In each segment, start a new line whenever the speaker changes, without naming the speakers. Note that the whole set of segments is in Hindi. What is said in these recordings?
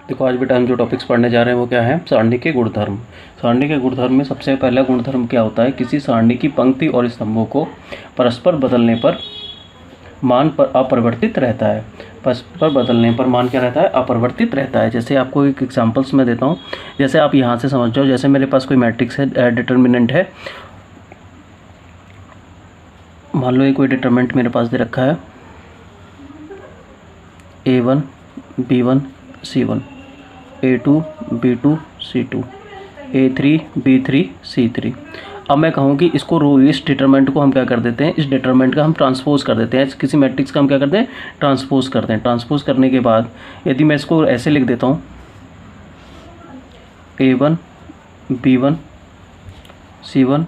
देखो आज बेटा हम जो टॉपिक्स पढ़ने जा रहे हैं वो क्या है, सारणी के गुणधर्म। सारणी के गुणधर्म में सबसे पहला गुणधर्म क्या होता है, किसी सारणी की पंक्ति और स्तंभों को परस्पर बदलने पर मान पर अपरिवर्तित रहता है। परस्पर बदलने पर मान क्या रहता है, अपरिवर्तित रहता है। जैसे आपको एक एग्जांपल्स मैं देता हूँ, जैसे आप यहाँ से समझ जाओ, जैसे मेरे पास कोई मैट्रिक्स है, डिटर्मिनेंट है, मान लो ये कोई डिटर्मिनेंट मेरे पास दे रखा है A1 B1 C1, A2 B2 C2, A3 B3 C3। अब मैं कहूँ कि इसको इस डिटरमिनेंट को हम क्या कर देते हैं, इस डिटरमिनेंट का हम ट्रांसपोज कर देते हैं, किसी मैट्रिक्स का हम क्या करते हैं, ट्रांसपोज करते हैं। ट्रांसपोज करने के बाद यदि मैं इसको ऐसे लिख देता हूँ A1 B1 C1,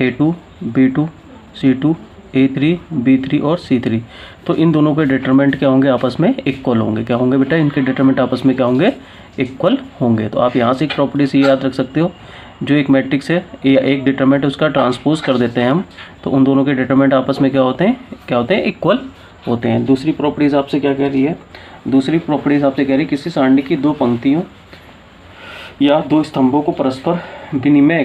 A2 B2 C2, A3 B3 और C3, तो इन दोनों के डिटरमिनेंट क्या होंगे, आपस में इक्वल होंगे। क्या होंगे बेटा, इनके डिटरमिनेंट आपस में क्या होंगे, इक्वल होंगे। तो आप यहाँ से एक प्रॉपर्टी से याद रख सकते हो, जो एक मैट्रिक्स है या एक डिटरमिनेंट उसका ट्रांसपोज कर देते हैं हम, तो उन दोनों के डिटरमिनेंट आपस में क्या होते हैं, इक्वल होते हैं। दूसरी प्रॉपर्टीज आपसे क्या कह रही है, दूसरी प्रॉपर्टीज आपसे कह रही है किसी सारणी की दो पंक्तियों या दो स्तंभों को परस्पर विनिमय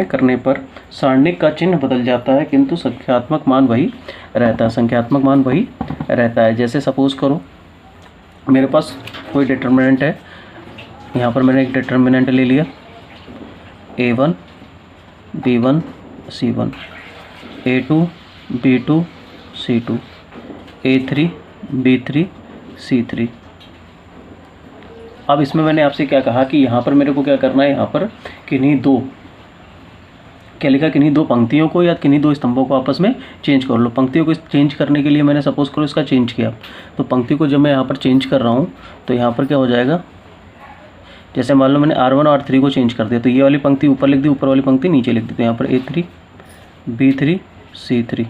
करने पर सारणी का चिन्ह बदल जाता है, किंतु संख्यात्मक मान वही रहता है। जैसे सपोज करो मेरे पास कोई डिटर्मिनेंट है, यहाँ पर मैंने एक डिटर्मिनेंट ले लिया A1 B1 C1, A2 B2 C2, A3 B3 C3। अब इसमें मैंने आपसे क्या कहा कि यहाँ पर मेरे को क्या करना है, यहाँ पर किन्हीं दो पंक्तियों को या किन्हीं दो स्तंभों को आपस में चेंज कर लो। पंक्तियों को चेंज करने के लिए मैंने सपोज करो इसका चेंज किया, तो पंक्ति को जब मैं यहाँ पर चेंज कर रहा हूँ तो यहाँ पर क्या हो जाएगा, जैसे मान लो मैंने R1 और R3 को चेंज कर दिया, तो ये वाली पंक्ति ऊपर लिख दी, ऊपर वाली पंक्ति नीचे लिख दी। तो यहाँ पर A3 B3 C3,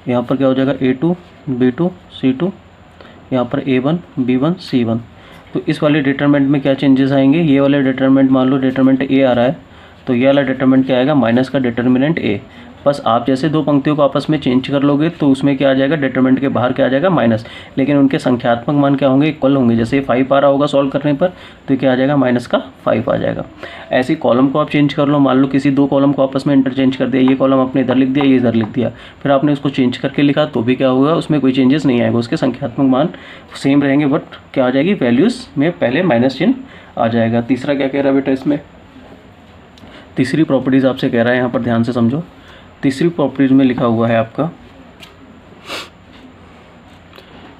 यहाँ पर क्या हो जाएगा A2 B2 C2, यहाँ पर A1 B1 C1। तो इस वाले डिटरमिनेंट में क्या चेंजेस आएंगे, ये वाले डिटरमिनेंट, मान लो डिटरमिनेंट A आ रहा है, तो ये वाला डिटरमिनेंट क्या आएगा, माइनस का डिटरमिनेंट A। बस आप जैसे दो पंक्तियों को आपस में चेंज कर लोगे तो उसमें क्या आ जाएगा, डिटरमिनेंट के बाहर क्या आ जाएगा, माइनस, लेकिन उनके संख्यात्मक मान क्या होंगे, इक्वल होंगे। जैसे 5 आ रहा होगा सॉल्व करने पर, तो क्या आ जाएगा, माइनस का 5 आ जाएगा। ऐसे कॉलम को आप चेंज कर लो, मान लो किसी दो कॉलम को आपस में इंटरचेंज कर दिया, ये कॉलम आपने इधर लिख दिया, ये इधर लिख दिया, फिर आपने उसको चेंज करके लिखा तो भी क्या होगा, उसमें कोई चेंजेस नहीं आएगा, उसके संख्यात्मक मान सेम रहेंगे, बट क्या आ जाएगी, वैल्यूज़ में पहले माइनस चिन्ह आ जाएगा। तीसरा क्या कह रहा है बेटा, इसमें तीसरी प्रॉपर्टीज़ आपसे कह रहा है, यहाँ पर ध्यान से समझो। तीसरी प्रॉपर्टीज़ में लिखा हुआ है आपका,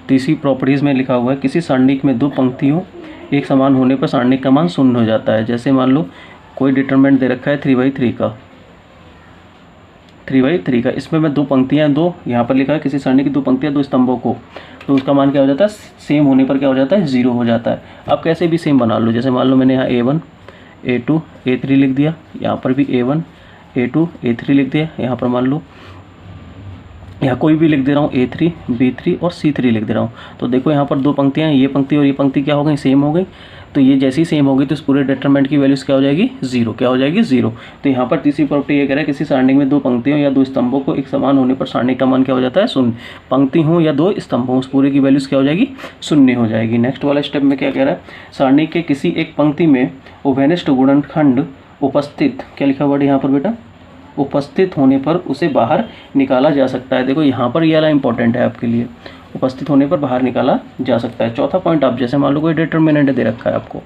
तीसरी प्रॉपर्टीज़ में लिखा हुआ है किसी सारणी में दो पंक्तियों एक समान होने पर सारणी का मान शून्य हो जाता है। जैसे मान लो कोई डिटरमिनेंट दे रखा है 3/3 का, इसमें मैं दो पंक्तियाँ, दो यहाँ पर लिखा है किसी सारणी की दो पंक्तियाँ दो स्तंभों को, तो उसका मान क्या हो जाता है, सेम होने पर क्या हो जाता है, 0 हो जाता है। आप कैसे भी सेम बना लो, जैसे मान लो मैंने यहाँ A1 A2 A3 लिख दिया, यहाँ पर भी A1 A2 A3 लिख दिया, यहाँ पर मान लो यहाँ कोई भी लिख दे रहा हूँ, A3 B3 और C3 लिख दे रहा हूँ। तो देखो यहाँ पर दो पंक्तियाँ हैं, ये पंक्ति और ये पंक्ति क्या हो गई, सेम हो गई। तो ये जैसी सेम होगी तो इस पूरे डिटरमिनेंट की वैल्यूज़ क्या हो जाएगी, 0। क्या हो जाएगी, 0। तो यहाँ पर तीसरी प्रॉपर्टी ये कह रहा है किसी सारणी में दो पंक्तियों या दो स्तंभों को एक समान होने पर सारणी का मान क्या हो जाता है, शून्य। पंक्ति हो या दो स्तंभ हो, उस पूरे की वैल्यूज़ क्या हो जाएगी, शून्य हो जाएगी। नेक्स्ट वाला स्टेप में क्या कह रहा है, सारणी के किसी एक पंक्ति में उभयनिष्ठ गुणनखंड उपस्थित, क्या लिखा हुआ है यहाँ पर बेटा, उपस्थित होने पर उसे बाहर निकाला जा सकता है। देखो यहाँ पर ये वाला इंपॉर्टेंट है आपके लिए, उपस्थित होने पर बाहर निकाला जा सकता है। चौथा पॉइंट, आप जैसे मान लो कोई डिटरमिनेंट दे रखा है आपको,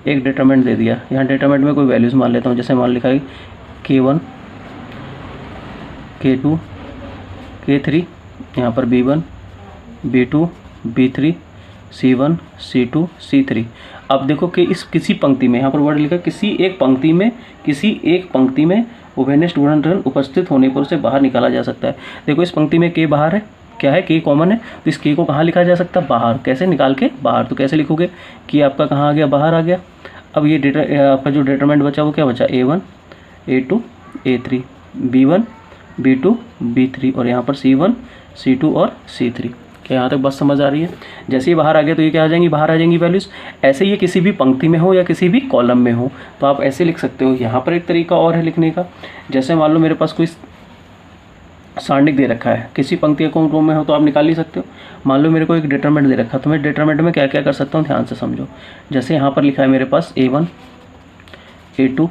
एक डिटरमिनेंट दे दिया, यहाँ डिटरमिनेंट में कोई वैल्यूज़ मान लेता हूँ, जैसे मान लिखा है K1 K2 K3, यहाँ पर B1 B2 B3 C1 C2 C3। अब देखो कि इस किसी पंक्ति में, यहाँ पर वर्ड लिखा किसी एक पंक्ति में उभयनिष्ठ गुणनखंड उपस्थित होने पर उसे बाहर निकाला जा सकता है। देखो इस पंक्ति में K बाहर है, क्या है, K कॉमन है, तो इस K को कहाँ लिखा जा सकता है, बाहर। कैसे, निकाल के बाहर। तो कैसे लिखोगे कि आपका कहाँ आ गया, बाहर आ गया। अब ये आपका जो डिटरमिनेंट बचा वो क्या बचा, A1 A2 A3 B1 B2 B3 और यहाँ पर C1 C2 और C3। क्या यहाँ तक बात समझ आ रही है। जैसे ही बाहर आ गया तो ये क्या आ जाएंगी, बाहर आ जाएंगी वैल्यूज़। ऐसे ये किसी भी पंक्ति में हो या किसी भी कॉलम में हो तो आप ऐसे लिख सकते हो। यहाँ पर एक तरीका और है लिखने का, जैसे मान लो मेरे पास कोई सारणिक दे रखा है, किसी पंक्ति या कौन रो में हो तो आप निकाल ही सकते हो। मान लो मेरे को एक डिटरमिनेंट दे रखा है, तो मैं डिटरमिनेंट में क्या क्या कर सकता हूँ ध्यान से समझो। जैसे यहाँ पर लिखा है मेरे पास A1 A2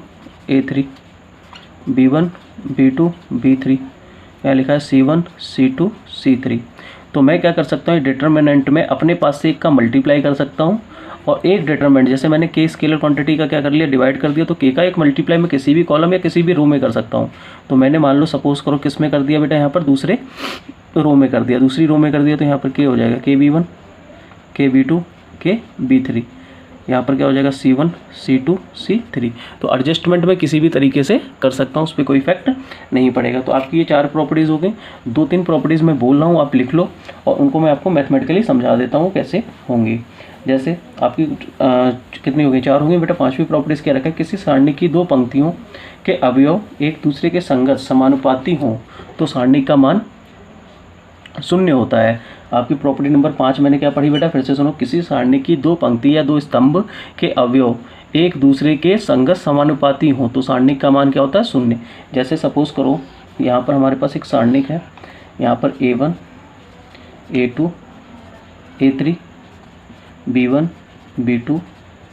A3 B1 B2 B3, यहाँ लिखा है C1 C2 C3। तो मैं क्या कर सकता हूँ, डिटरमिनेंट में अपने पास से एक का मल्टीप्लाई कर सकता हूँ और एक डिटरमिनेंट, जैसे मैंने के स्केलर क्वांटिटी का क्या कर लिया, डिवाइड कर दिया, तो के का एक मल्टीप्लाई मैं किसी भी कॉलम या किसी भी रो में कर सकता हूँ। तो मैंने मान लो सपोज करो किस में कर दिया बेटा, यहाँ पर दूसरे रो में कर दिया, दूसरी रो में कर दिया, तो यहाँ पर के हो जाएगा के B1 के B2 के B3, यहाँ पर क्या हो जाएगा C1 C2 C3। तो एडजस्टमेंट में किसी भी तरीके से कर सकता हूँ, उस पर कोई इफेक्ट नहीं पड़ेगा। तो आपकी ये 4 प्रॉपर्टीज़ हो गई। 2-3 प्रॉपर्टीज़ मैं बोल रहा हूँ, आप लिख लो और उनको मैं आपको मैथमेटिकली समझा देता हूँ कैसे होंगी। जैसे आपकी कितनी हो गई, 4 हो गई बेटा। 5वीं प्रॉपर्टीज़ क्या रखा है, किसी सारणी की 2 पंक्तियों के अवयव एक दूसरे के संगत समानुपाती हों तो सारणी का मान 0 होता है। आपकी प्रॉपर्टी नंबर 5 मैंने क्या पढ़ी बेटा, फिर से सुनो। किसी सारणी की 2 पंक्ति या 2 स्तंभ के अवयव एक दूसरे के संगत समानुपाती हों तो सारणी का मान क्या होता है, 0। जैसे सपोज करो यहाँ पर हमारे पास एक सारणिक है, यहाँ पर A1 A2 A3 B1 B2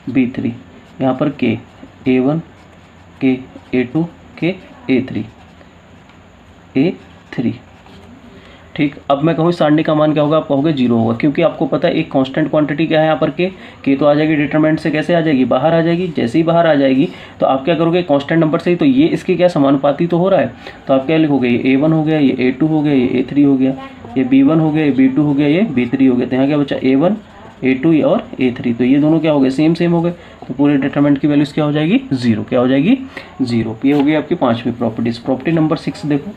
B3, यहाँ पर K A1 K A2 K A3 A3। ठीक, अब मैं कहूँ इस सारणी का मान क्या होगा, आप कहोगे 0 होगा, क्योंकि आपको पता है एक कांस्टेंट क्वांटिटी क्या है यहाँ पर के तो आ जाएगी डिटरमिनेंट से, कैसे आ जाएगी, बाहर आ जाएगी। जैसे ही बाहर आ जाएगी तो आप क्या करोगे, कांस्टेंट नंबर से ही, तो ये इसके क्या समानुपाती तो हो रहा है, तो आप क्या लिखोगे, ये A1 हो गया, ये A2 हो गया, ये A3 हो गया, ये B1 हो गया, ये B2 हो गया, ये B3 हो गया। तो यहाँ क्या बचा, A1 A2 और A3, तो ये दोनों क्या हो गए, सेम हो गए। तो पूरे डिटरमिनेंट की वैल्यूज क्या हो जाएगी, 0। क्या हो जाएगी, 0। ये हो गई आपकी 5वीं प्रॉपर्टीज़। प्रॉपर्टी नंबर 6 देखो,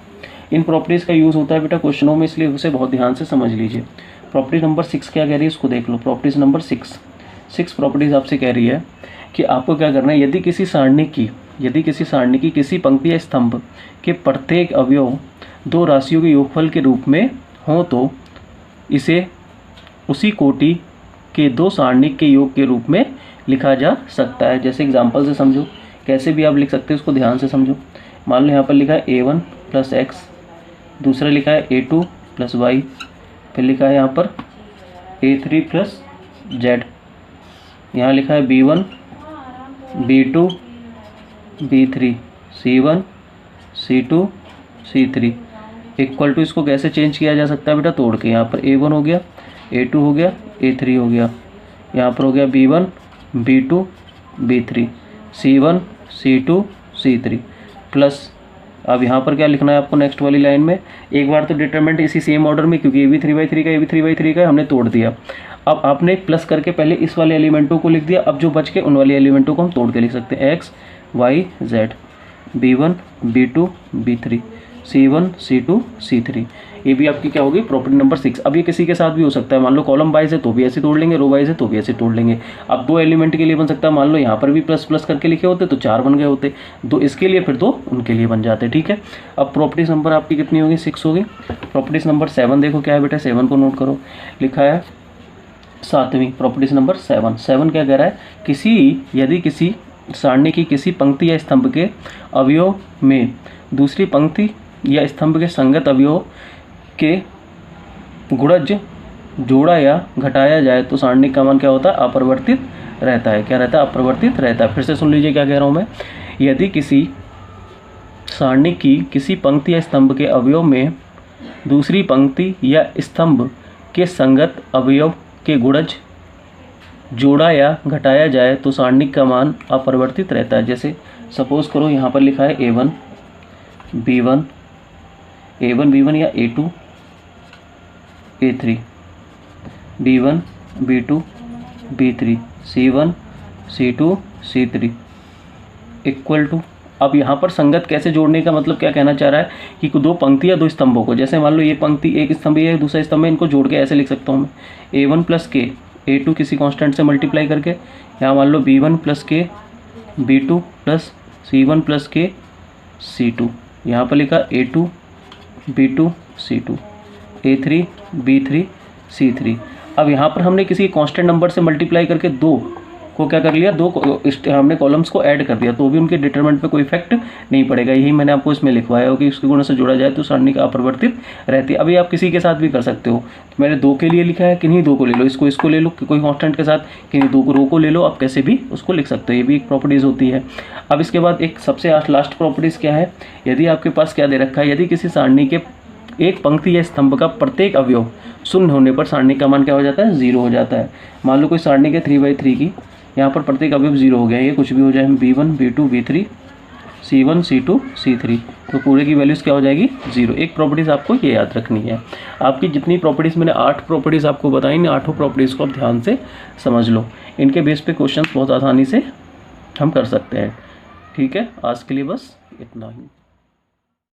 इन प्रॉपर्टीज़ का यूज़ होता है बेटा क्वेश्चनों में, इसलिए उसे बहुत ध्यान से समझ लीजिए। प्रॉपर्टी नंबर 6 क्या कह रही है, उसको देख लो। प्रॉपर्टीज़ नंबर 6 प्रॉपर्टीज़ आपसे कह रही है कि आपको क्या करना है, यदि किसी सारणी की किसी पंक्ति या स्तंभ के प्रत्येक अवयव 2 राशियों के योगफल के रूप में हो तो इसे उसी कोटि के 2 सारणिक के योग के रूप में लिखा जा सकता है। जैसे एग्जाम्पल से समझो, कैसे भी आप लिख सकते हैं, उसको ध्यान से समझो। मान लो यहाँ पर लिखा है A1 + X, दूसरा लिखा है A2 + Y, फिर लिखा है यहाँ पर A3 + Z, यहाँ लिखा है B1 B2 B3 C1 C2 C3 equal to, इसको कैसे चेंज किया जा सकता है बेटा, तोड़ के। यहाँ पर A1 हो गया, A2 हो गया, A3 हो गया, यहाँ पर हो गया B1 B2 B3 C1 C2 C3 plus, अब यहाँ पर क्या लिखना है आपको नेक्स्ट वाली लाइन में, एक बार तो डिटरमिनेंट इसी सेम ऑर्डर में, क्योंकि ये भी 3/3 का, ये भी 3/3 का, हमने तोड़ दिया। अब आपने प्लस करके पहले इस वाले एलिमेंटों को लिख दिया, अब जो बच के उन वाले एलिमेंटों को हम तोड़ के लिख सकते हैं। X Y Z B1 B2 B3 C1 C2 C3, ये भी आपकी क्या होगी, प्रॉपर्टी नंबर 6। अब ये किसी के साथ भी हो सकता है, मान लो कॉलम वाइज है तो भी ऐसे तोड़ लेंगे, रो वाइज है तो भी ऐसे तोड़ लेंगे। अब 2 एलिमेंट के लिए बन सकता है, मान लो यहाँ पर भी प्लस करके लिखे होते तो 4 बन गए होते, 2 इसके लिए फिर 2 उनके लिए बन जाते। ठीक है, अब प्रॉपर्टीज नंबर आपकी कितनी होगी, 6 होगी। प्रॉपर्टीज नंबर 7 देखो क्या है बेटा, 7 को नोट करो, लिखा है 7वीं प्रॉपर्टीज नंबर 7 क्या कह रहा है, यदि किसी सारणी की किसी पंक्ति या स्तंभ के अवयव में दूसरी पंक्ति या स्तंभ के संगत अवयव के गुणज जोड़ा या घटाया जाए तो सारणी का मान क्या होता है, अपरिवर्तित रहता है। क्या रहता है, अपरिवर्तित रहता है। फिर से सुन लीजिए क्या कह रहा हूँ मैं, यदि किसी सारणी की किसी पंक्ति या स्तंभ के अवयव में दूसरी पंक्ति या स्तंभ के संगत अवयव के गुणज जोड़ा या घटाया जाए तो सारणी का मान अपरिवर्तित रहता है। जैसे सपोज करो यहाँ पर लिखा है A1 B1 या A2 A3 B1 B2 B3 C1 C2 C3 equal to, अब यहाँ पर संगत कैसे जोड़ने का मतलब क्या कहना चाह रहा है कि 2 पंक्ति या 2 स्तंभों को, जैसे मान लो ये पंक्ति एक स्तंभ है, दूसरा स्तंभ है, इनको जोड़ के ऐसे लिख सकता हूँ मैं, A1 + K A2 किसी कांस्टेंट से मल्टीप्लाई करके, यहाँ मान लो B1 + K B2 + C1 + K C2, यहाँ पर लिखा A2 B2 C2 A3 B3 C3। अब यहाँ पर हमने किसी कांस्टेंट नंबर से मल्टीप्लाई करके 2 को क्या कर लिया, हमने कॉलम्स को ऐड कर दिया, तो भी उनके डिटरमिनेंट पे कोई इफेक्ट नहीं पड़ेगा। यही मैंने आपको इसमें लिखवाया हो कि इसके गुणों से जोड़ा जाए तो सारणी का अपरिवर्तित रहती है। अभी आप किसी के साथ भी कर सकते हो, तो मैंने 2 के लिए लिखा है, किन्हीं 2 को ले लो, इसको ले लो, कोई कांस्टेंट के साथ किन्हीं 2 रो को ले लो, आप कैसे भी उसको लिख सकते हो, ये भी एक प्रॉपर्टीज़ होती है। अब इसके बाद एक सबसे लास्ट प्रॉपर्टीज़ क्या है, यदि आपके पास क्या दे रखा है, यदि किसी सारणी के एक पंक्ति या स्तंभ का प्रत्येक अवयव शून्य होने पर सारणी का मान क्या हो जाता है, 0 हो जाता है। मान लो कोई सारणी के 3/3 की, यहाँ पर प्रत्येक अवयव 0 हो गया, ये कुछ भी हो जाए, b1 b2 b3 c1 c2 c3, तो पूरे की वैल्यूज़ क्या हो जाएगी, 0। एक प्रॉपर्टीज़ आपको ये याद रखनी है। आपकी जितनी प्रॉपर्टीज़ मैंने 8 प्रॉपर्टीज़ आपको बताई, इन 8 प्रॉपर्टीज़ को आप ध्यान से समझ लो, इनके बेस पे क्वेश्चन बहुत आसानी से हम कर सकते हैं। ठीक है, आज के लिए बस इतना ही।